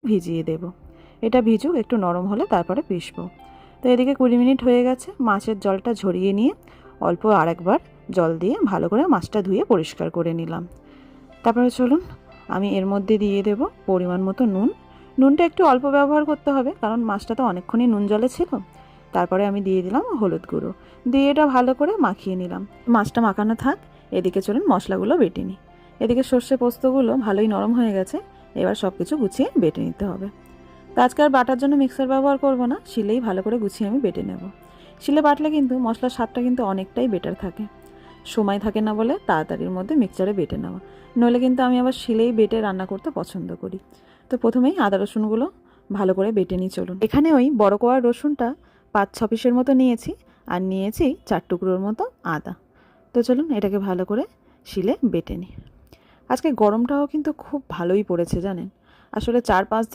ভিজিয়ে দেব। এটা ভিজুক, একটু নরম হলে তারপরে পিষবো। তো এদিকে 20 মিনিট হয়ে গেছে। মাছের জলটা ঝরিয়ে নিয়ে অল্প আরেকবার জল দিয়ে ভালো করে মাছটা ধুয়ে পরিষ্কার করে নিলাম। তারপরে চলুন আমি এর মধ্যে দিয়ে দেব পরিমাণ মতো নুন। নুনটা একটু অল্প ব্যবহার করতে হবে, কারণ মাছটা তো অনেকক্ষণই নুন জলে ছিল। তারপরে আমি দিয়ে দিলাম হলুদ গুঁড়ো, দিয়ে এটা ভালো করে মাখিয়ে নিলাম। মাছটা মাখানো থাক, এদিকে চলুন মশলাগুলো বেটে নিই। এদিকে সর্ষে পোস্তগুলো ভালোই নরম হয়ে গেছে, এবার সব কিছু গুছিয়ে বেটে নিতে হবে। তো আজকে আর বাটার জন্য মিক্সার ব্যবহার করব না, শিলেই ভালো করে গুছিয়ে আমি বেটে নেব। শিলে বাটলে কিন্তু মশলার স্বাদটা কিন্তু অনেকটাই বেটার থাকে। সময় থাকে না বলে তাড়াতাড়ির মধ্যে মিক্সচারে বেটে নেওয়া, নইলে কিন্তু আমি আবার শিলেই বেটে রান্না করতে পছন্দ করি। তো প্রথমেই আদা রসুনগুলো ভালো করে বেটে নিই। চলুন, এখানে ওই বড় কোয়ার রসুনটা 5-6 পিসের মতো নিয়েছি, আর নিয়েছি 4 টুকরোর মতো আদা। তো চলুন এটাকে ভালো করে শিলে বেটে নিই। আজকে গরমটাও কিন্তু খুব ভালোই পড়েছে জানেন। আসলে 4-5